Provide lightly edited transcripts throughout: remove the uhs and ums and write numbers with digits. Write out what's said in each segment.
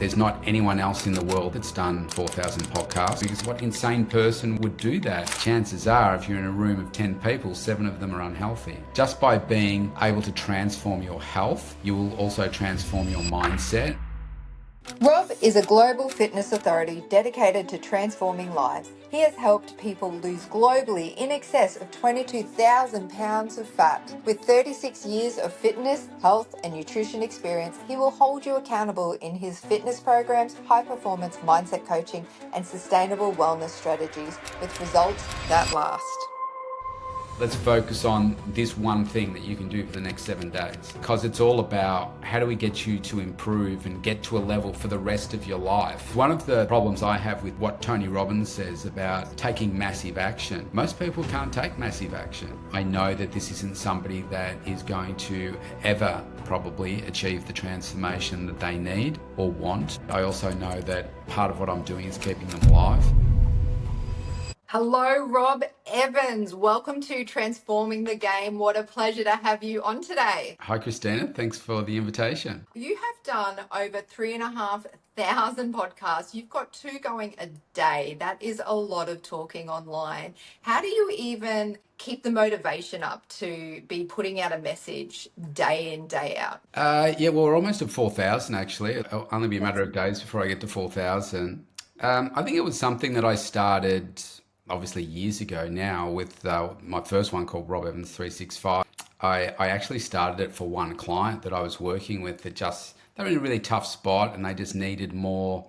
There's not anyone else in the world that's done 4,000 podcasts, because what insane person would do that? Chances are, if you're in a room of 10 people, 7 of them are unhealthy. Just by being able to transform your health, you will also transform your mindset. Robb is a global fitness authority dedicated to transforming lives. He has helped people lose globally in excess of 22,000 pounds of fat. With 36 years of fitness, health and nutrition experience, he will hold you accountable in his fitness programs, high performance mindset coaching and sustainable wellness strategies with results that last. Let's focus on this one thing that you can do for the next 7 days, because it's all about how do we get you to improve and get to a level for the rest of your life. One of the problems I have with what Tony Robbins says about taking massive action, most people can't take massive action. I know that this isn't somebody that is going to ever probably achieve the transformation that they need or want. I also know that part of what I'm doing is keeping them alive. Hello, Robb Evans. Welcome to Transforming the Game. What a pleasure to have you on today. Hi, Christina. Thanks for the invitation. You have done over 3,500 podcasts. You've got 2 going a day. That is a lot of talking online. How do you even keep the motivation up to be putting out a message day in, day out? We're almost at 4,000 actually. It'll only be a matter of days before I get to 4,000. I think it was something that I started obviously years ago now with my first one called Robb Evans 365. I actually started it for one client that I was working with that they were in a really tough spot and they just needed more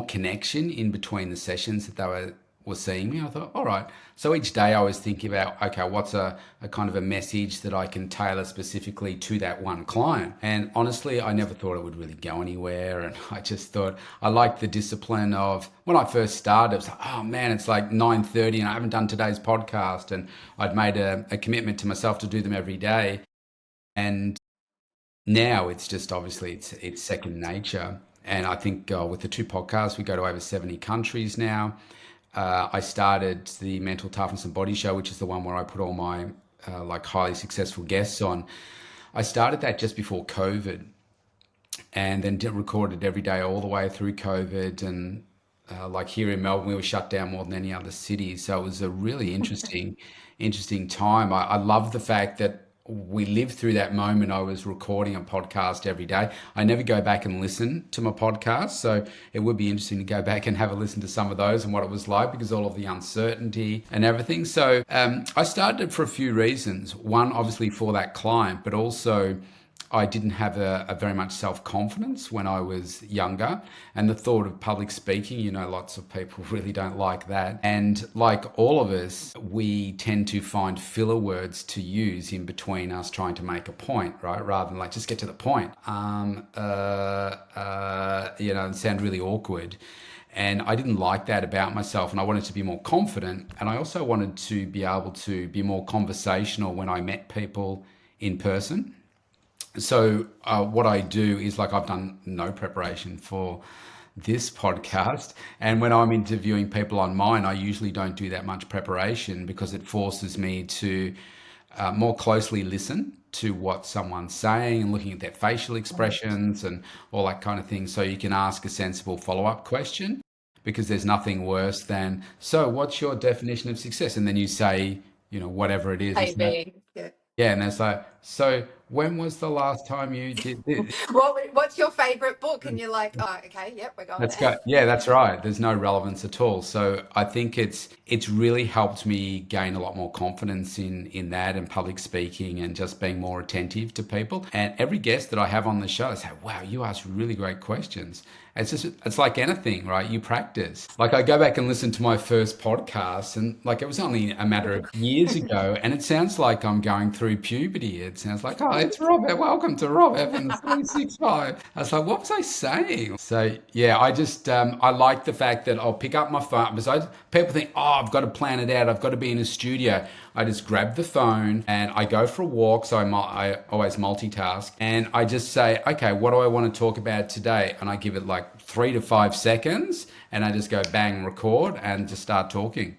connection in between the sessions that they were seeing me. I thought, all right. So each day I was thinking about, okay, what's a kind of a message that I can tailor specifically to that one client? And honestly, I never thought it would really go anywhere. And I just thought I liked the discipline of when I first started, it was like, oh man, it's like 9:30 and I haven't done today's podcast. And I'd made a commitment to myself to do them every day. And now it's just obviously it's second nature. And I think with the 2 podcasts, we go to over 70 countries now. I started the Mental Toughness and Body Show, which is the one where I put all my highly successful guests on. I started that just before COVID, and then recorded every day all the way through COVID. And like here in Melbourne, we were shut down more than any other city, so it was a really interesting time. I love the fact that we lived through that moment. I was recording a podcast every day. I never go back and listen to my podcast, so it would be interesting to go back and have a listen to some of those and what it was like, because all of the uncertainty and everything. So I started it for a few reasons. One, obviously for that client, but also I didn't have a very much self-confidence when I was younger. And the thought of public speaking, lots of people really don't like that. And like all of us, we tend to find filler words to use in between us trying to make a point, right? Rather than just get to the point, and sound really awkward. And I didn't like that about myself, and I wanted to be more confident. And I also wanted to be able to be more conversational when I met people in person. So what I do is I've done no preparation for this podcast. And when I'm interviewing people on mine, I usually don't do that much preparation because it forces me to more closely listen to what someone's saying and looking at their facial expressions and all that kind of thing. So you can ask a sensible follow-up question, because there's nothing worse than, so what's your definition of success? And then you say, whatever it is. Yeah, and it's like, so when was the last time you did this? What's your favorite book? And you're like, oh, okay, yep, we're going there. Yeah, that's right. There's no relevance at all. So I think it's really helped me gain a lot more confidence in that and public speaking and just being more attentive to people. And every guest that I have on the show, I say, wow, you ask really great questions. It's like anything, right? You practice. I go back and listen to my first podcast, and it was only a matter of years ago, and it sounds like I'm going through puberty. It sounds like, oh, it's Rob. Welcome to Robb Evans 365. I was like, what was I saying? So yeah, I just I like the fact that I'll pick up my phone, because people think, oh, I've got to plan it out. I've got to be in a studio. I just grab the phone and I go for a walk. So I always multitask, and I just say, okay, what do I want to talk about today? And I give it 3 to 5 seconds, and I just go bang, record, and just start talking.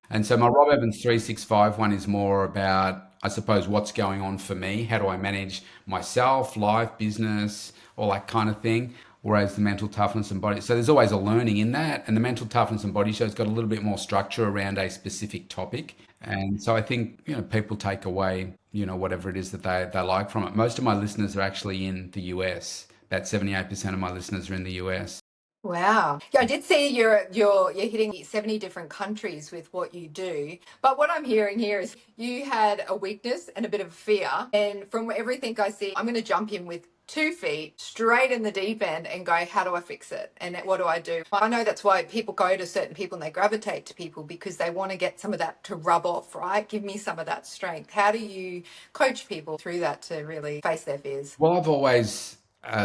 And so my Rob Evans 365 one is more about, I suppose, what's going on for me. How do I manage myself, life, business, all that kind of thing. Whereas the mental toughness and body, so there's always a learning in that. And the mental toughness and body show's got a little bit more structure around a specific topic. And so I think, people take away, whatever it is that they like from it. Most of my listeners are actually in the US. About 78% of my listeners are in the US. Wow. Yeah, I did see you're hitting 70 different countries with what you do. But what I'm hearing here is you had a weakness and a bit of fear. And from everything I see, I'm going to jump in with 2 feet straight in the deep end and go, how do I fix it? And what do I do? I know that's why people go to certain people and they gravitate to people because they want to get some of that to rub off, right? Give me some of that strength. How do you coach people through that to really face their fears? Well, I've always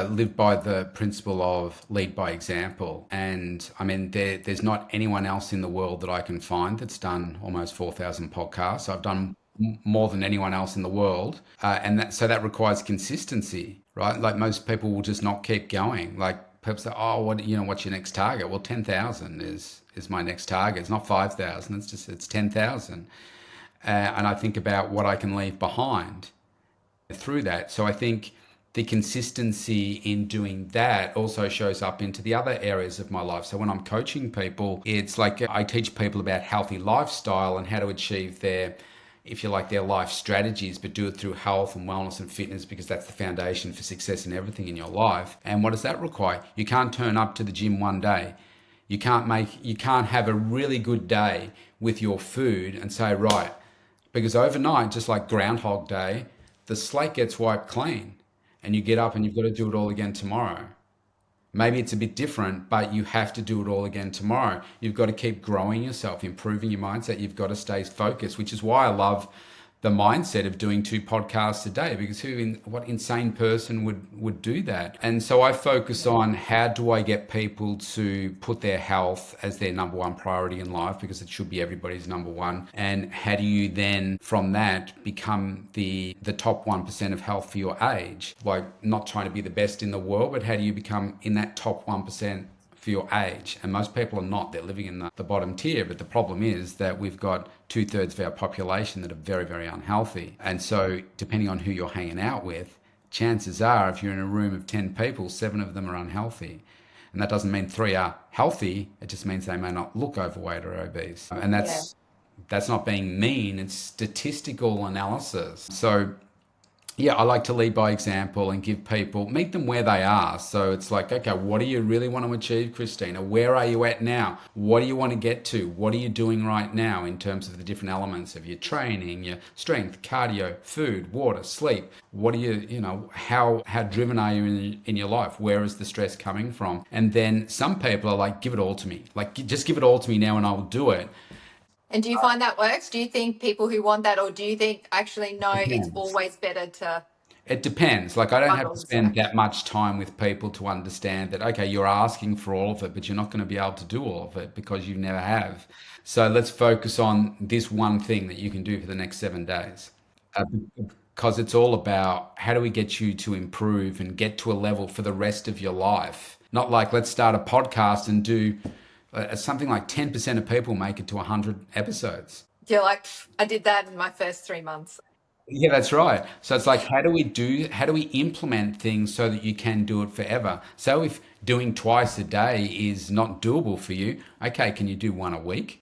lived by the principle of lead by example. And I mean, there's not anyone else in the world that I can find that's done almost 4,000 podcasts. I've done more than anyone else in the world. So that requires consistency, right? Like most people will just not keep going. Like people say, oh, what's your next target? Well, 10,000 is my next target. It's not 5,000. It's 10,000. And I think about what I can leave behind through that. So I think the consistency in doing that also shows up into the other areas of my life. So when I'm coaching people, it's like I teach people about healthy lifestyle and how to achieve their, if you like, their life strategies, but do it through health and wellness and fitness because that's the foundation for success in everything in your life. And what does that require? You can't turn up to the gym one day. You can't have a really good day with your food and say, right, because overnight, just like Groundhog Day, the slate gets wiped clean and you get up and you've got to do it all again tomorrow. Maybe it's a bit different, but you have to do it all again tomorrow. You've got to keep growing yourself, improving your mindset. You've got to stay focused, which is why I love the mindset of doing 2 podcasts a day, because what insane person would do that? And so I focus on how do I get people to put their health as their number one priority in life, because it should be everybody's number one. And how do you then from that become the top 1% of health for your age? Like not trying to be the best in the world, but how do you become in that top 1% for your age? And most people are not. They're living in the bottom tier. But the problem is that we've got 2/3 of our population that are very, very unhealthy. And so depending on who you're hanging out with, chances are if you're in a room of 10 people, 7 of them are unhealthy. And that doesn't mean 3 are healthy. It just means they may not look overweight or obese. And Yeah. that's not being mean. It's statistical analysis. So yeah, I like to lead by example and give people, meet them where they are. So it's like, okay, what do you really want to achieve, Christina? Where are you at now? What do you want to get to? What are you doing right now in terms of the different elements of your training, your strength, cardio, food, water, sleep? What are how driven are you in your life? Where is the stress coming from? And then some people are like, give it all to me. Like, just give it all to me now and I will do it. And do you find that works? Do you think people who want that, or do you think actually no, it's Depends. always better to It depends. Like, I don't have bundle to and spend stack? that much time with people to understand that, okay, you're asking for all of it, but you're not going to be able to do all of it because you never have. So let's focus on this one thing that you can do for the next 7 days. Uh, because it's all about how do we get you to improve and get to a level for the rest of your life. Not like let's start a podcast and do something like 10% of people make it to 100 episodes. You're like, I did that in my first 3 months. Yeah, that's right. So it's like, how do we implement things so that you can do it forever? So if doing twice a day is not doable for you, okay, can you do one a week?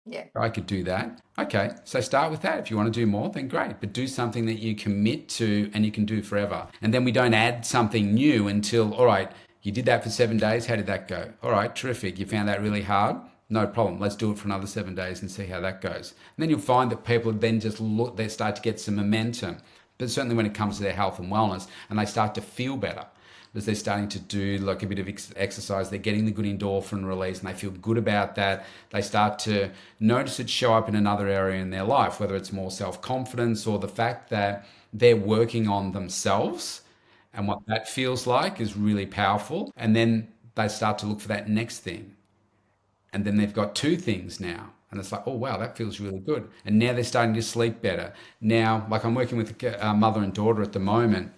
Yeah. I could do that. Okay, so start with that. If you want to do more, then great. But do something that you commit to and you can do forever. And then we don't add something new until, all right, you did that for 7 days. How did that go? All right, terrific. You found that really hard? No problem. Let's do it for another 7 days and see how that goes. And then you'll find that people then just look, they start to get some momentum. But certainly when it comes to their health and wellness, and they start to feel better as they're starting to do like a bit of exercise, they're getting the good endorphin release and they feel good about that. They start to notice it show up in another area in their life, whether it's more self-confidence or the fact that they're working on themselves, and what that feels like is really powerful. And then they start to look for that next thing, and then they've got 2 things now, and it's like, oh wow, that feels really good. And now they're starting to sleep better. Now, like I'm working with a mother and daughter at the moment,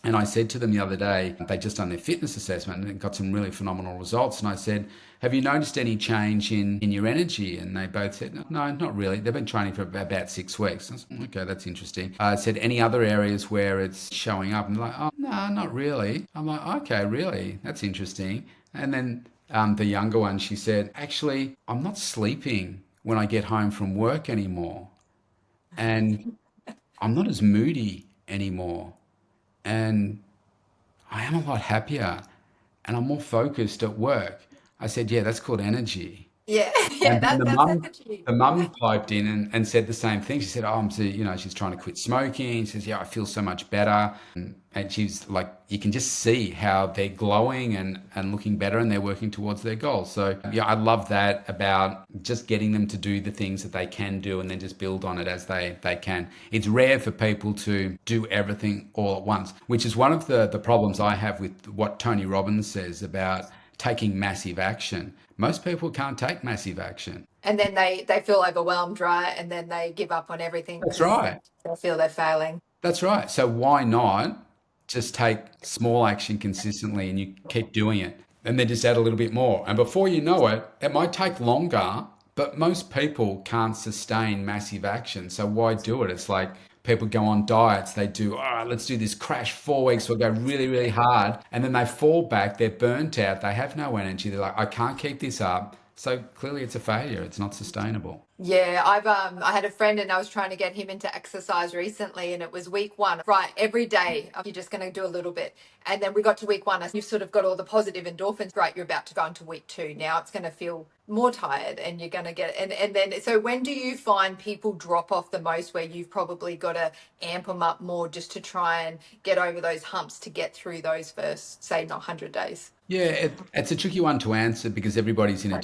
And I said to them the other day, they just done their fitness assessment and got some really phenomenal results. And I said, have you noticed any change in your energy? And they both said, no, not really. They've been training for about 6 weeks. I said, okay, that's interesting. I said, any other areas where it's showing up? And they're like, oh, no, not really. I'm like, okay, really? That's interesting. And then the younger one, she said, actually, I'm not sleeping when I get home from work anymore. And I'm not as moody anymore. And I am a lot happier and I'm more focused at work. I said, yeah, that's called energy. Yeah, yeah, And then that's energy. the mum piped in and said the same thing. She said, "Oh, she's trying to quit smoking." She says, "Yeah, I feel so much better." And she's like, you can just see how they're glowing and looking better, and they're working towards their goals. So yeah, I love that about just getting them to do the things that they can do, and then just build on it as they can. It's rare for people to do everything all at once, which is one of the problems I have with what Tony Robbins says about taking massive action. Most people can't take massive action. And then they feel overwhelmed, right? And then they give up on everything That's because right. they feel they're failing. That's right. So why not just take small action consistently and you keep doing it and then just add a little bit more. And before you know it, it might take longer, but most people can't sustain massive action. So why do it? It's like people go on diets, they do, all right, let's do this crash 4 weeks, we'll go really, really hard. And then they fall back, they're burnt out, they have no energy. They're like, I can't keep this up. So clearly it's a failure. It's not sustainable. Yeah, I had a friend and I was trying to get him into exercise recently, and it was week one. Right, every day you're just going to do a little bit. And then we got to week one and you've sort of got all the positive endorphins. Right, you're about to go into week two. Now it's going to feel more tired and you're going to get and then so when do you find people drop off the most, where you've probably got to amp them up more just to try and get over those humps to get through those first, say, not 100 days? Yeah, it's a tricky one to answer because everybody's in a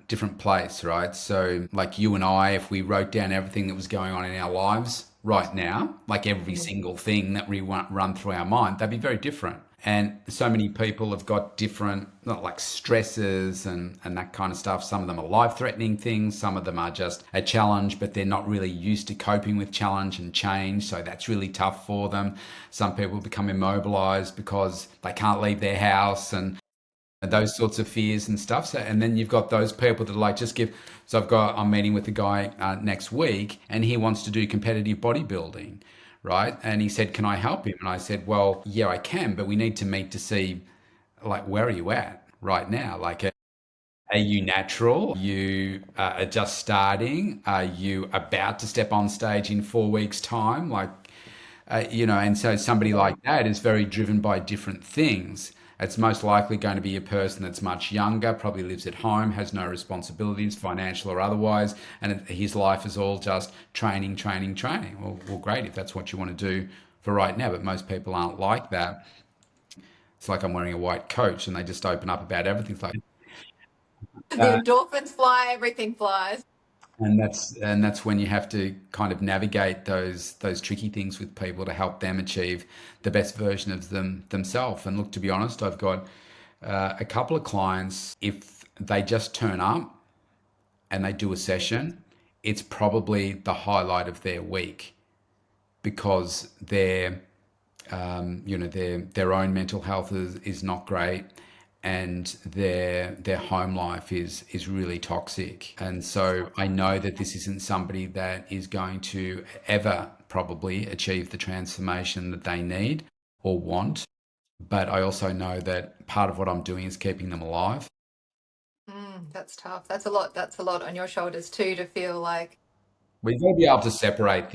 different place, right? So, like you and I, if we wrote down everything that was going on in our lives right now, like every single thing that we run through our mind, that'd be very different. And so many people have got different, not like stresses and that kind of stuff. Some of them are life-threatening things. Some of them are just a challenge, but they're not really used to coping with challenge and change. So that's really tough for them. Some people become immobilized because they can't leave their house and those sorts of fears and stuff. So, and then you've got those people that are like, just give. So I'm meeting with a guy next week, and he wants to do competitive bodybuilding, right? And he said, "Can I help him?" And I said, "Well, yeah, I can, but we need to meet to see, like, where are you at right now? Like, are you natural? You are just starting? Are you about to step on stage in 4 weeks' time? Like, and so somebody like that is very driven by different things. It's most likely going to be a person that's much younger, probably lives at home, has no responsibilities, financial or otherwise, and his life is all just training, training, training. Well, great if that's what you want to do for right now, but most people aren't like that. It's like I'm wearing a white coat and they just open up about everything. It's like, The uh, endorphins fly, everything flies. and that's when you have to kind of navigate those tricky things with people to help them achieve the best version of themselves. And look, to be honest, I've got a couple of clients. If they just turn up and they do a session, it's probably the highlight of their week because their own mental health is not great, and their home life is really toxic. And so I know that this isn't somebody that is going to ever probably achieve the transformation that they need or want. But I also know that part of what I'm doing is keeping them alive. That's tough. That's a lot. That's a lot on your shoulders too, to feel like. We've got to be able to separate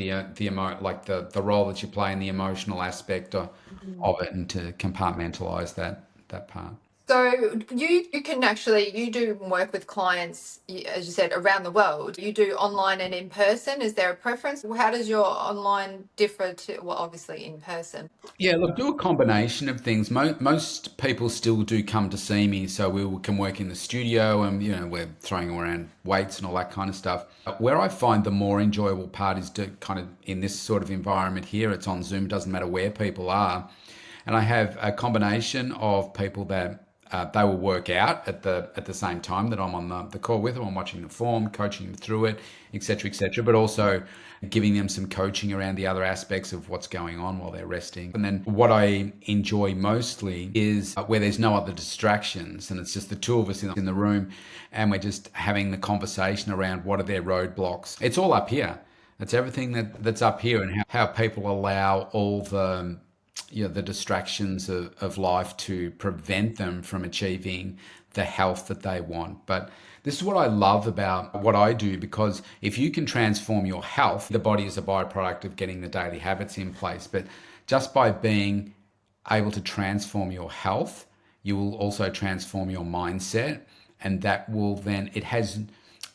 like the role that you play in the emotional aspect of it, and to compartmentalize that part. So you can actually, you do work with clients, as you said, around the world. You do online and in person. Is there a preference? How does your online differ to, well, obviously in person? Yeah, look, do a combination of things. Most people still do come to see me, so we can work in the studio, and we're throwing around weights and all that kind of stuff. Where I find the more enjoyable part is to kind of in this sort of environment here. It's on Zoom, doesn't matter where people are, and I have a combination of people that they will work out at the same time that I'm on the call with them. I'm watching the form, coaching them through it, etc., etc. But also giving them some coaching around the other aspects of what's going on while they're resting. And then what I enjoy mostly is where there's no other distractions, and it's just the two of us in the room, and we're just having the conversation around what are their roadblocks. It's all up here. It's everything that's up here, and how people allow all the the distractions of life to prevent them from achieving the health that they want. But this is what I love about what I do, because if you can transform your health, the body is a byproduct of getting the daily habits in place. But just by being able to transform your health, you will also transform your mindset. And that will then, it has,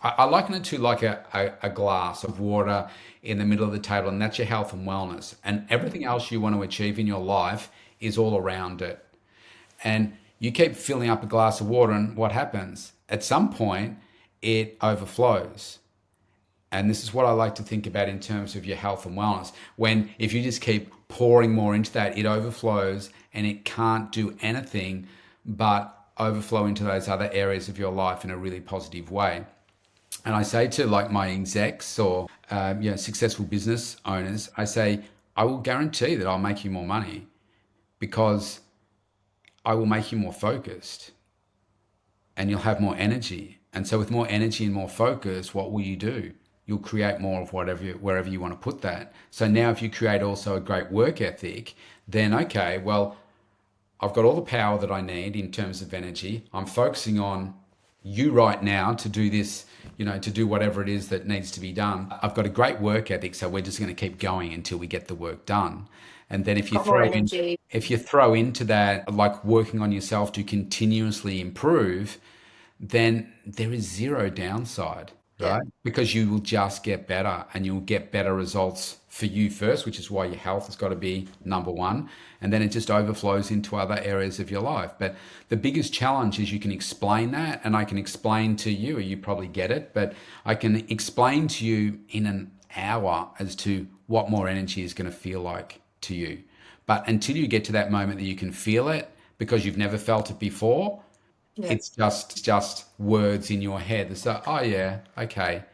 I liken it to like a glass of water in the middle of the table, and that's your health and wellness. And everything else you want to achieve in your life is all around it. And you keep filling up a glass of water, and what happens? At some point, it overflows. And this is what I like to think about in terms of your health and wellness. When if you just keep pouring more into that, it overflows, and it can't do anything but overflow into those other areas of your life in a really positive way. And I say to like my execs or successful business owners, I say, I will guarantee that I'll make you more money, because I will make you more focused, and you'll have more energy. And so with more energy and more focus, what will you do? You'll create more of wherever you want to put that. So now if you create also a great work ethic, then okay, well, I've got all the power that I need in terms of energy. I'm focusing on you right now to do this, to do whatever it is that needs to be done. I've got a great work ethic, so we're just going to keep going until we get the work done. And then if you throw into that, like working on yourself to continuously improve, then there is zero downside, right? Because you will just get better, and you'll get better results for you first, which is why your health has got to be number one. And then it just overflows into other areas of your life. But the biggest challenge is you can explain that, and I can explain to you, or you probably get it, but I can explain to you in an hour as to what more energy is going to feel like to you. But until you get to that moment that you can feel it, because you've never felt it before, it's just words in your head that say, oh yeah, okay,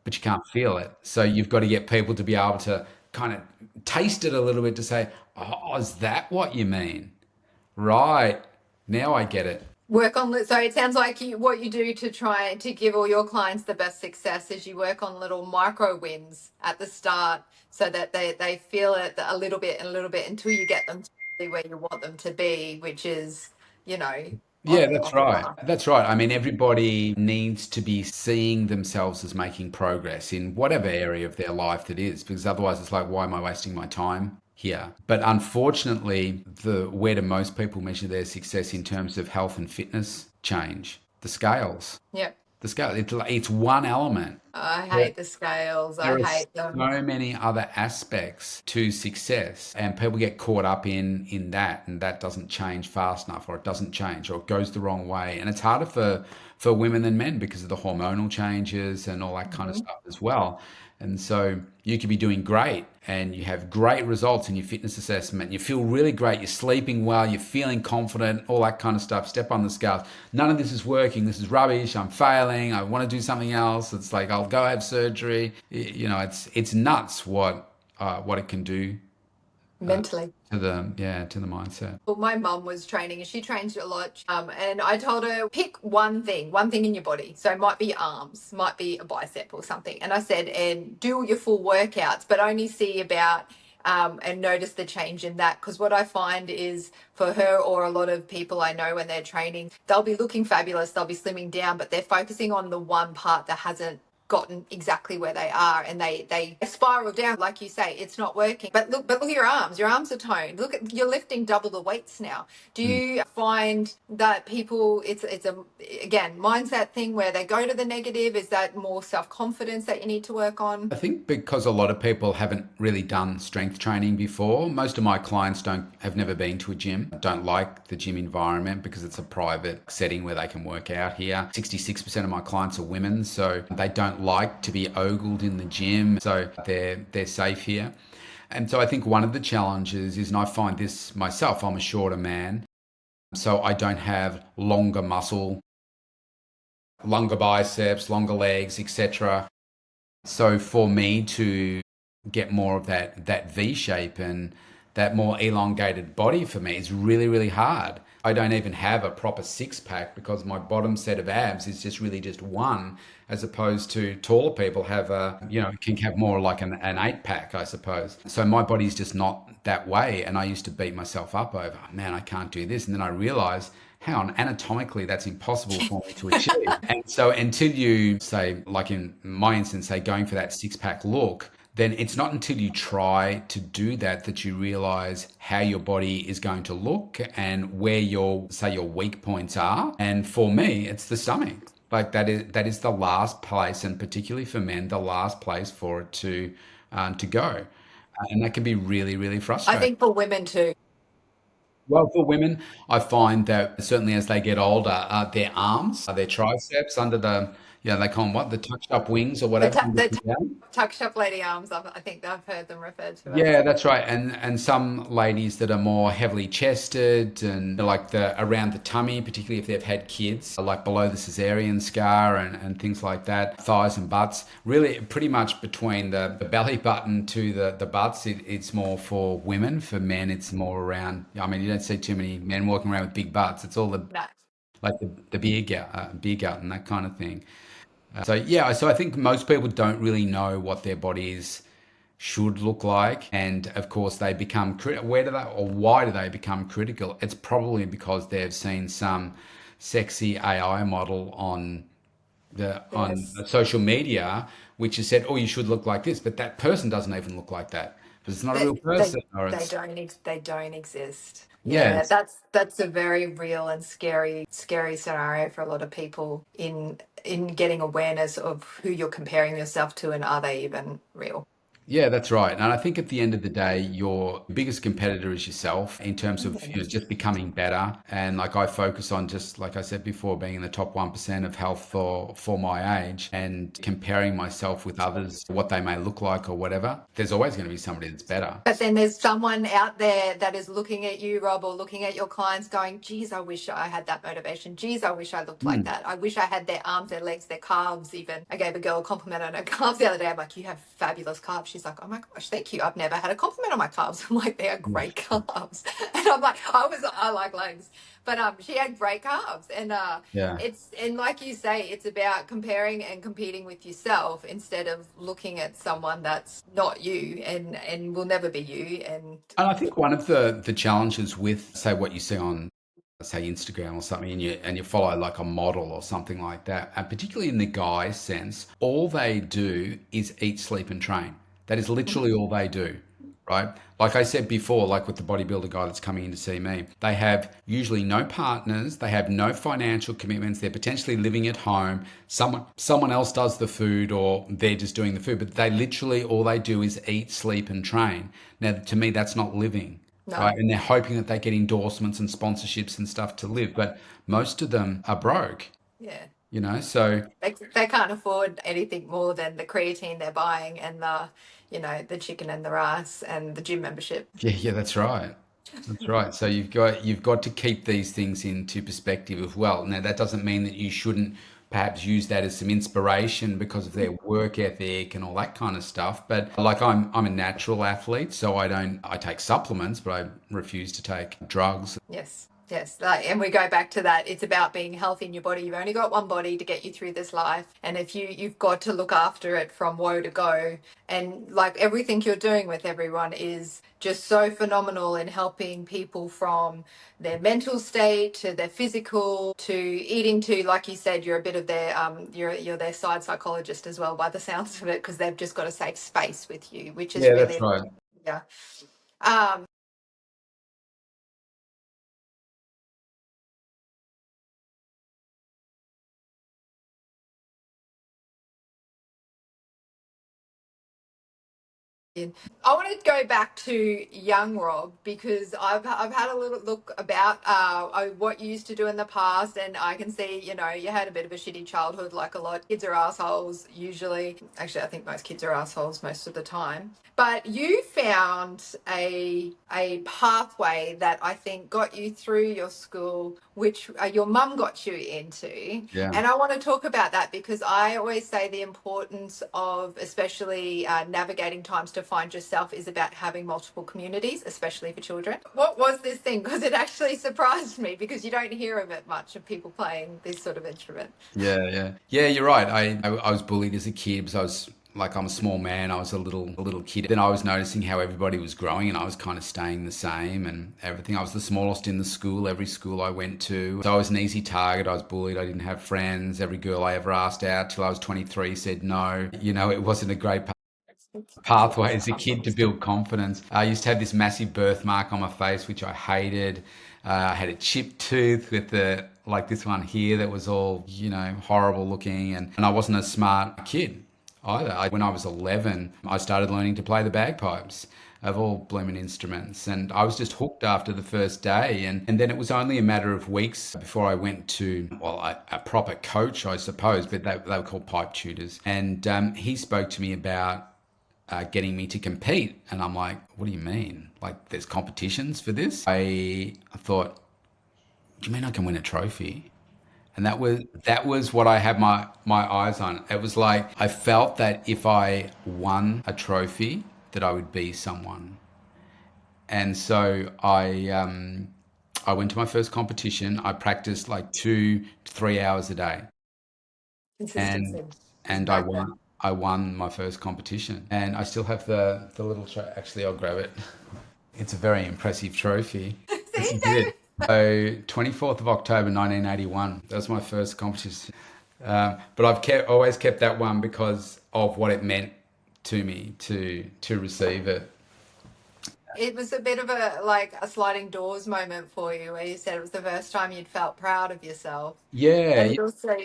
but you can't feel it. So you've got to get people to be able to kind of taste it a little bit, to say, oh, is that what you mean? Right. Now I get it. Work on, so it sounds like what you do to try to give all your clients the best success is you work on little micro wins at the start, so that they feel it a little bit until you get them to where you want them to be, which is, Yeah, that's right. That's right. I mean, everybody needs to be seeing themselves as making progress in whatever area of their life that is, because otherwise it's like, why am I wasting my time here? But unfortunately, where do most people measure their success in terms of health and fitness change? The scales. Yeah. The scale. It's one element. I hate the scales. I There are hate them. so many other aspects to success, and people get caught up in that, and that doesn't change fast enough, or it doesn't change, or it goes the wrong way. And it's harder for women than men because of the hormonal changes and all that kind of stuff as well. And so you could be doing great, and you have great results in your fitness assessment. You feel really great. You're sleeping well. You're feeling confident, all that kind of stuff. Step on the scales. None of this is working. This is rubbish. I'm failing. I want to do something else. It's like, I'll go have surgery. It's nuts what it can do Mentally. to the mindset. Well, my mum was training, and she trains a lot. And I told her, pick one thing in your body. So it might be arms, might be a bicep or something. And I said, and do your full workouts, but only see about and notice the change in that. Because what I find is, for her or a lot of people I know when they're training, they'll be looking fabulous, they'll be slimming down, but they're focusing on the one part that hasn't gotten exactly where they are, and they spiral down. Like you say, it's not working. But look at your arms are toned. Look at, you're lifting double the weights now. Do you find that people, it's a, again, mindset thing where they go to the negative? Is that more self-confidence that you need to work on? I think because a lot of people haven't really done strength training before. Most of my clients have never been to a gym, don't like the gym environment because it's a private setting where they can work out here. 66% of my clients are women, so they don't like to be ogled in the gym, so they're safe here. And so I think one of the challenges is, and I find this myself, I'm a shorter man, So I don't have longer muscle, longer biceps, longer legs, etc. So for me to get more of that V shape and that more elongated body for me is really, really hard. I don't even have a proper six pack because my bottom set of abs is just really just one, as opposed to taller people have can have more like an eight pack, I suppose. So my body's just not that way. And I used to beat myself up over, man, I can't do this. And then I realized, hang on, anatomically, that's impossible for me to achieve. And so until you say, like in my instance, say going for that six pack look, then it's not until you try to do that that you realize how your body is going to look and where your, say, your weak points are. And for me, it's the stomach. Like that is the last place, and particularly for men, the last place for it to go, and that can be really, really I frustrating. think for women too. Well, for women, I find that certainly as they get older, their arms, their triceps under the, they call them what, the touched up wings or The, whatever, tu- under the the down. tuck shop lady arms, I think I've heard them referred to as. Yeah, that's right. And some ladies that are more heavily chested and like the around the tummy, particularly if they've had kids, like below the cesarean scar and things like that, thighs and butts. Really, pretty much between the belly button to the butts, it's more for women. For men, it's more around. I mean, you don't see too many men walking around with big butts. It's all the No. like the beer gut and that kind of thing. So yeah, so I think most people don't really know what their bodies should look like, and of course they become where do they or why do they become critical? It's probably because they've seen some sexy AI model on Yes. social media, which has said, "Oh, you should look like this," but that person doesn't even look like that because it's not a They real they person, or they it's don't exist. yeah, Yeah, that's a very real and scary scenario for a lot of people in getting awareness of who you're comparing yourself to and are they even real. Yeah, that's right. And I think at the end of the day, your biggest competitor is yourself in terms of just becoming better. And like I focus on just like I said before, being in the top 1% of health for my age and comparing myself with others, what they may look like or whatever. There's always going to be somebody that's better. But then there's someone out there that is looking at you, Rob, or looking at your clients going, geez, I wish I had that motivation. Geez, I wish I looked like Mm. that. I wish I had their arms, their legs, their calves even. I gave a girl a compliment on her calves the other day. I'm like, you have fabulous calves. She's like, oh my gosh, thank you. I've never had a compliment on my calves. I'm like, they are great calves. And I'm like, I like legs. But she had great calves. And Yeah. and like you say, it's about comparing and competing with yourself instead of looking at someone that's not you and will never be you. And And I think one of the challenges with say what you see on say Instagram or something and you follow like a model or something like that, and particularly in the guy sense, all they do is eat, sleep and train. That is literally all they do, right? Like I said before, like with the bodybuilder guy that's coming in to see me, they have usually no partners, they have no financial commitments, they're potentially living at home, someone else does the food or they're just doing the food, but they literally all they do is eat, sleep and train. Now to me that's not living, no, right? And they're hoping that they get endorsements and sponsorships and stuff to live, but most of them are broke, yeah, so they can't afford anything more than the creatine they're buying and the chicken and the rice and the gym membership. yeah, that's right. That's right. So you've got to keep these things into perspective as well. Now that doesn't mean that you shouldn't perhaps use that as some inspiration because of their work ethic and all that kind of stuff. But like I'm a natural athlete, so I take supplements, but I refuse to take drugs. Yes, yes. And we go back to that. It's about being healthy in your body. You've only got one body to get you through this life. And if you've got to look after it from woe to go. And like everything you're doing with everyone is just so phenomenal in helping people from their mental state to their physical to eating to, like you said, you're a bit of their you're their side psychologist as well by the sounds of it, because they've just got a safe space with you, which is Yeah, that's really right. yeah. Um I want to go back to young Rob because I've had a little look about what you used to do in the past, and I can see you had a bit of a shitty childhood, like a lot. Kids are assholes usually. Actually, I think most kids are assholes most of the time. But you found a pathway that I think got you through your school, which your mum got you into. Yeah. And I want to talk about that because I always say the importance of, especially navigating times to find yourself, is about having multiple communities, especially for children. What was this thing? Because it actually surprised me because you don't hear of it much of people playing this sort of instrument. Yeah, you're right. I was bullied as a kid because I was like I'm a small man. I was a little kid. Then I was noticing how everybody was growing and I was kind of staying the same and everything. I was the smallest in the school, every school I went to. So I was an easy target. I was bullied. I didn't have friends. Every girl I ever asked out till I was 23 said no. It wasn't a great pathway as a kid to build confidence. I used to have this massive birthmark on my face, which I hated. I had a chipped tooth with the like this one here that was all horrible looking, and I wasn't a smart kid either. When I was 11, I started learning to play the bagpipes of all blooming instruments, and I was just hooked after the first day, and then it was only a matter of weeks before I went to a proper coach, I suppose, but they were called pipe tutors, and he spoke to me about getting me to compete. And I'm like, what do you mean? Like, there's competitions for this? I thought, do you mean I can win a trophy? And that was what I had my eyes on. It was like I felt that if I won a trophy, that I would be someone. And so I went to my first competition. I practiced like 2 3 hours a day, and Consistency is and I magnet. won. I won my first competition, and I still have the little actually, I'll grab it. It's a very impressive trophy. This See, is it. David? So 24th of October 1981. That was my first competition. But I've always kept that one because of what it meant to me to receive it. It was a bit of a sliding doors moment for you where you said it was the first time you'd felt proud of yourself. Yeah, And also,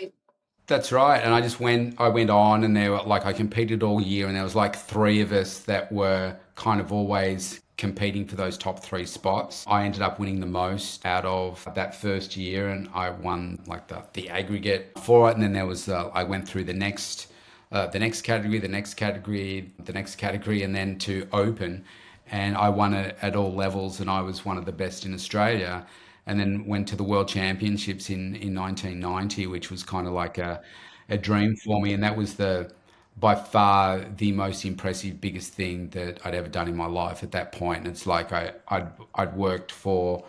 that's right. And I went on, and there were like I competed all year, and there was like three of us that were kind of always competing for those top three spots. I ended up winning the most out of that first year, and I won like the aggregate for it. And then there was I went through the next category, the next category, the next category, and then to open. And I won it at all levels, and I was one of the best in Australia. And then went to the World Championships in 1990, which was kind of like a dream for me. And that was by far the most impressive, biggest thing that I'd ever done in my life at that point. And it's like I'd worked for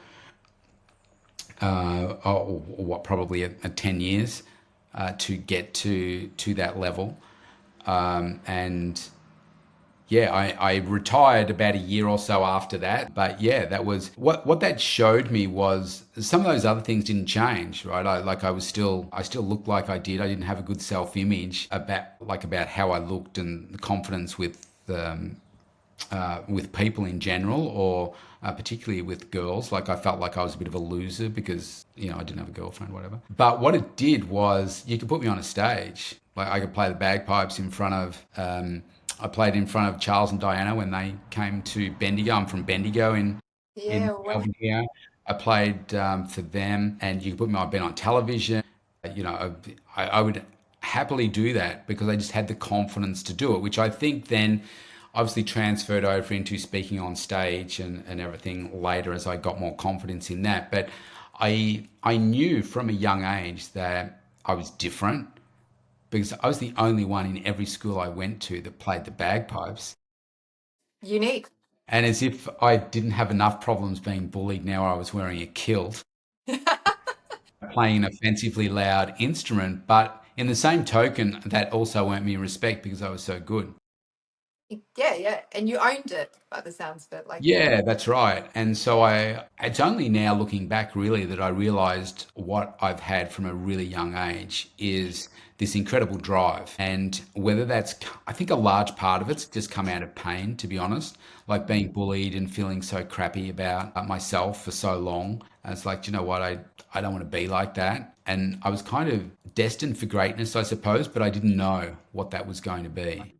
what probably a 10 years to get to that level. And yeah, I retired about a year or so after that. But yeah, that was what that showed me was some of those other things didn't change, right? I still looked like I did. I didn't have a good self-image about how I looked and the confidence with people in general, or particularly with girls. Like I felt like I was a bit of a loser because I didn't have a girlfriend, whatever. But what it did was you could put me on a stage. Like I could play the bagpipes in front of. I played in front of Charles and Diana when they came to Bendigo. I'm from Bendigo in yeah, Melbourne here. I played for them, and you could put me. I've been on television. I would happily do that because I just had the confidence to do it, which I think then obviously transferred over into speaking on stage and everything later as I got more confidence in that. But I knew from a young age that I was different because I was the only one in every school I went to that played the bagpipes. unique. And as if I didn't have enough problems being bullied, now I was wearing a kilt, playing an offensively loud instrument. But in the same token, that also earned me respect because I was so good. Yeah, yeah. And you owned it by the sounds of it. Like you, Yeah, that's right. And so it's only now looking back really that I realized what I've had from a really young age is this incredible drive. And whether I think a large part of it's just come out of pain, to be honest, like being bullied and feeling so crappy about myself for so long. And it's like, you know what? I don't want to be like that. And I was kind of destined for greatness, I suppose, but I didn't know what that was going to be.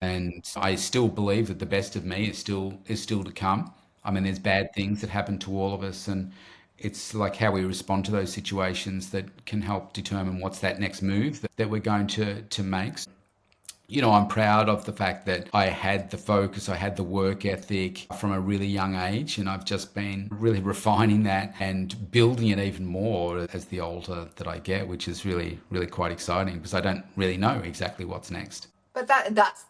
And I still believe that the best of me is still to come. I mean, there's bad things that happen to all of us, and it's like how we respond to those situations that can help determine what's that next move that we're going to make. I'm proud of the fact that I had the focus, I had the work ethic from a really young age, and I've just been really refining that and building it even more as the older that I get, which is really, really quite exciting because I don't really know exactly what's next. But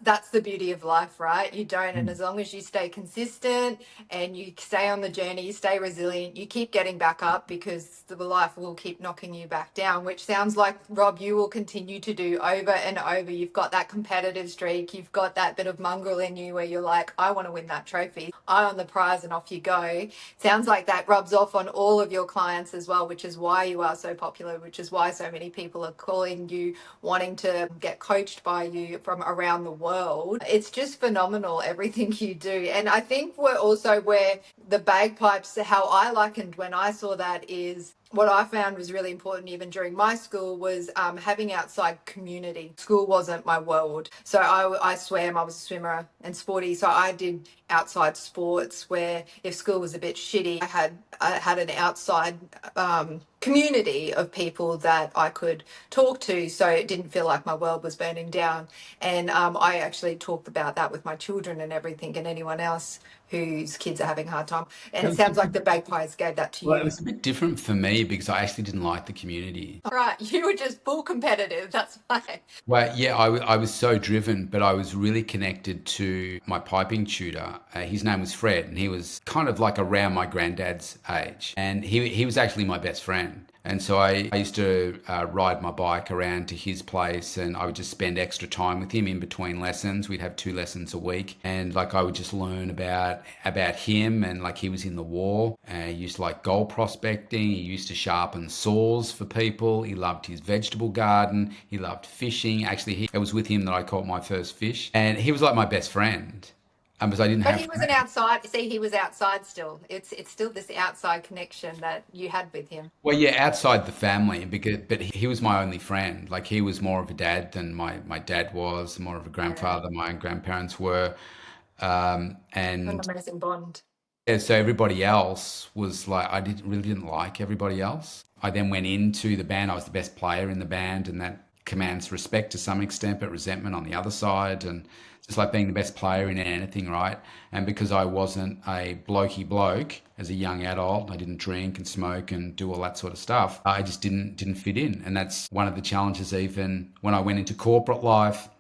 that's the beauty of life, right? You don't, and as long as you stay consistent and you stay on the journey, you stay resilient, you keep getting back up because the life will keep knocking you back down, which sounds like, Rob, you will continue to do over and over. You've got that competitive streak, you've got that bit of mongrel in you where you're like, I want to win that trophy, eye on the prize, and off you go. Sounds like that rubs off on all of your clients as well, which is why you are so popular, which is why so many people are calling you, wanting to get coached by you from around the world. It's just phenomenal, everything you do. And I think we're also where the bagpipes, how I likened when I saw that is what I found was really important even during my school was having outside community. School wasn't my world. So I swam, I was a swimmer and sporty. So I did outside sports where if school was a bit shitty, I had an outside community of people that I could talk to, so it didn't feel like my world was burning down. And I actually talked about that with my children and everything, and anyone else whose kids are having a hard time. And it sounds like the bagpipes gave that to Well, it you. was a bit different for me because I actually didn't like the community. All right, you were just full competitive. That's why. Well, yeah, I was so driven, but I was really connected to my piping tutor. His name was Fred, and he was kind of like around my granddad's age. And he was actually my best friend. And so I used to ride my bike around to his place, and I would just spend extra time with him in between lessons. We'd have 2 lessons a week, and like I would just learn about him. And like he was in the war. He used to like gold prospecting. He used to sharpen saws for people. He loved his vegetable garden. He loved fishing. Actually, it was with him that I caught my first fish, and he was like my best friend. Because I didn't But have he was an friends. outside. See, he was outside still. It's still this outside connection that you had with him. Well, yeah, outside the family, because but he was my only friend. Like he was more of a dad than my dad was, more of a Yeah, grandfather than my grandparents were. an And amazing bond. yeah, so everybody else was like, I didn't like everybody else. I then went into the band. I was the best player in the band, and that commands respect to some extent, but resentment on the other side. And just like being the best player in anything, right? And because I wasn't a blokey bloke as a young adult, I didn't drink and smoke and do all that sort of stuff. I just didn't fit in, and that's one of the challenges. Even when I went into corporate life,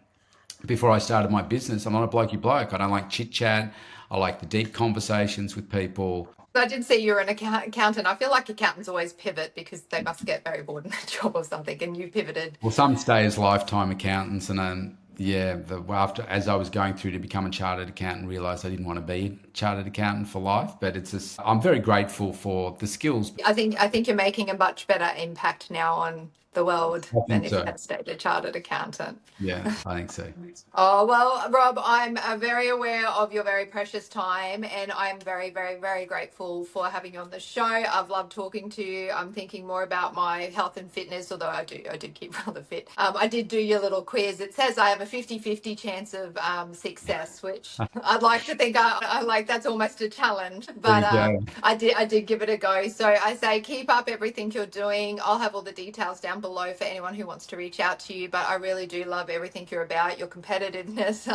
before I started my business, I'm not a blokey bloke. I don't like chit chat. I like the deep conversations with people. I did see you're an accountant. I feel like accountants always pivot because they must get very bored in their job or something, and you pivoted. Well, some stay as lifetime accountants, and yeah, after as I was going through to become a chartered accountant, realised I didn't want to be a chartered accountant for life. But it's just, I'm very grateful for the skills. I think you're making a much better impact now on the world I than think if you so. had stayed a chartered accountant. Yeah, I think so. Oh, well, Rob, I'm very aware of your very precious time, and I'm very, very, very grateful for having you on the show. I've loved talking to you. I'm thinking more about my health and fitness, although I do keep rather fit. I did do your little quiz. It says I have a 50-50 chance of success, which I'd like to think I like that's almost a challenge, There but you go. I did give it a go. So I say keep up everything you're doing. I'll have all the details down below for anyone who wants to reach out to you, but I really do love everything you're about. Your competitiveness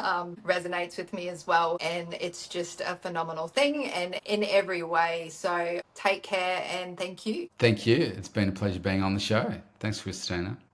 resonates with me as well, and it's just a phenomenal thing and in every way. So take care and thank you. Thank you. It's been a pleasure being on the show. Thanks, Christina.